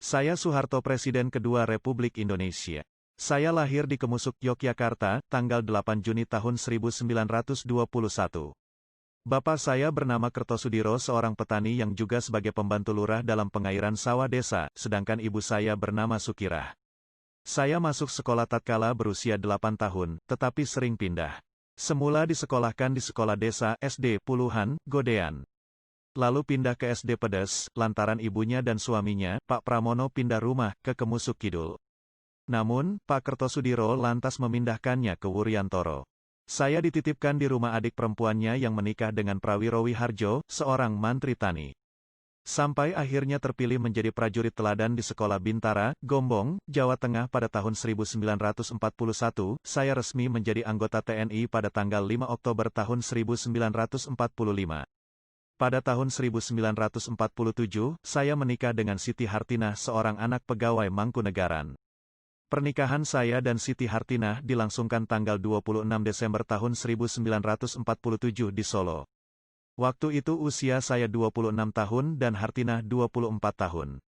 Saya Soeharto, Presiden kedua Republik Indonesia. Saya lahir di Kemusuk, Yogyakarta, tanggal 8 Juni tahun 1921. Bapak saya bernama Kertosudiro, seorang petani yang juga sebagai pembantu lurah dalam pengairan sawah desa, sedangkan ibu saya bernama Sukirah. Saya masuk sekolah tatkala berusia 8 tahun, tetapi sering pindah. Semula disekolahkan di sekolah desa SD Puluhan, Godean. Lalu pindah ke SD Pedes, lantaran ibunya dan suaminya, Pak Pramono, pindah rumah ke Kemusuk Kidul. Namun, Pak Kertosudiro lantas memindahkannya ke Wuryantoro. Saya dititipkan di rumah adik perempuannya yang menikah dengan Prawiro Wiharjo, seorang mantri tani. Sampai akhirnya terpilih menjadi prajurit teladan di Sekolah Bintara, Gombong, Jawa Tengah pada tahun 1941, saya resmi menjadi anggota TNI pada tanggal 5 Oktober tahun 1945. Pada tahun 1947, saya menikah dengan Siti Hartinah, seorang anak pegawai Mangkunegaran. Pernikahan saya dan Siti Hartinah dilangsungkan tanggal 26 Desember tahun 1947 di Solo. Waktu itu usia saya 26 tahun dan Hartinah 24 tahun.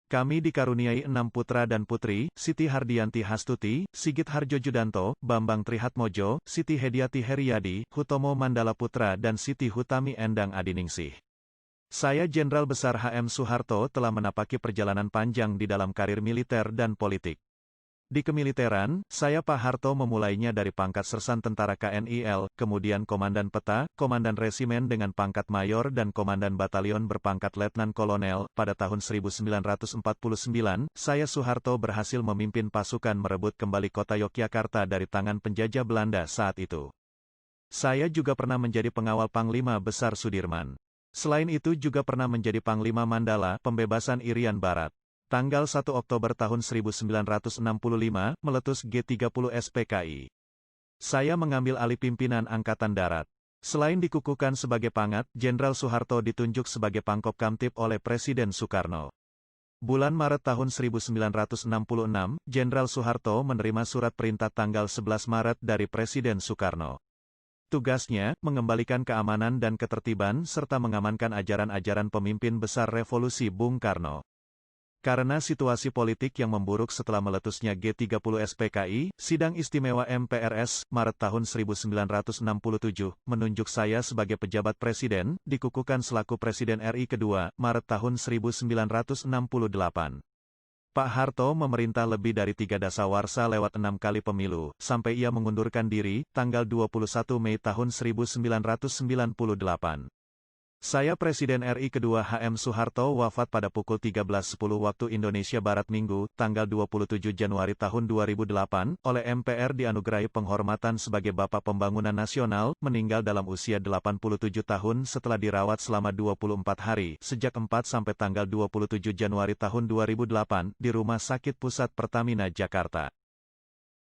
Kami dikaruniai 6 putra dan putri, Siti Hardianti Hastuti, Sigit Harjojudanto, Bambang Trihatmojo, Siti Hediati Heriadi, Hutomo Mandala Putra dan Siti Hutami Endang Adiningsih. Saya Jenderal Besar HM Soeharto telah menapaki perjalanan panjang di dalam karir militer dan politik. Di kemiliteran, saya Pak Harto memulainya dari pangkat Sersan Tentara KNIL, kemudian Komandan Peta, Komandan Resimen dengan pangkat Mayor dan Komandan Batalion berpangkat Letnan Kolonel. Pada tahun 1949, saya Soeharto berhasil memimpin pasukan merebut kembali kota Yogyakarta dari tangan penjajah Belanda saat itu. Saya juga pernah menjadi pengawal Panglima Besar Sudirman. Selain itu juga pernah menjadi Panglima Mandala, pembebasan Irian Barat. Tanggal 1 Oktober tahun 1965, meletus G30 SPKI. Saya mengambil alih pimpinan Angkatan Darat. Selain dikukuhkan sebagai Pangat, Jenderal Soeharto ditunjuk sebagai Pangkop Kamtib oleh Presiden Soekarno. Bulan Maret tahun 1966, Jenderal Soeharto menerima surat perintah tanggal 11 Maret dari Presiden Soekarno. Tugasnya, mengembalikan keamanan dan ketertiban serta mengamankan ajaran-ajaran pemimpin besar revolusi Bung Karno. Karena situasi politik yang memburuk setelah meletusnya G30 SPKI, Sidang Istimewa MPRS, Maret tahun 1967, menunjuk saya sebagai pejabat presiden, dikukuhkan selaku Presiden RI kedua, Maret tahun 1968. Pak Harto memerintah lebih dari 3 dasawarsa lewat 6 kali pemilu, sampai ia mengundurkan diri, tanggal 21 Mei tahun 1998. Saya Presiden RI kedua HM Soeharto wafat pada pukul 13.10 waktu Indonesia Barat Minggu, tanggal 27 Januari tahun 2008, oleh MPR dianugerahi penghormatan sebagai Bapak Pembangunan Nasional, meninggal dalam usia 87 tahun setelah dirawat selama 24 hari, sejak 4 sampai tanggal 27 Januari tahun 2008, di Rumah Sakit Pusat Pertamina Jakarta.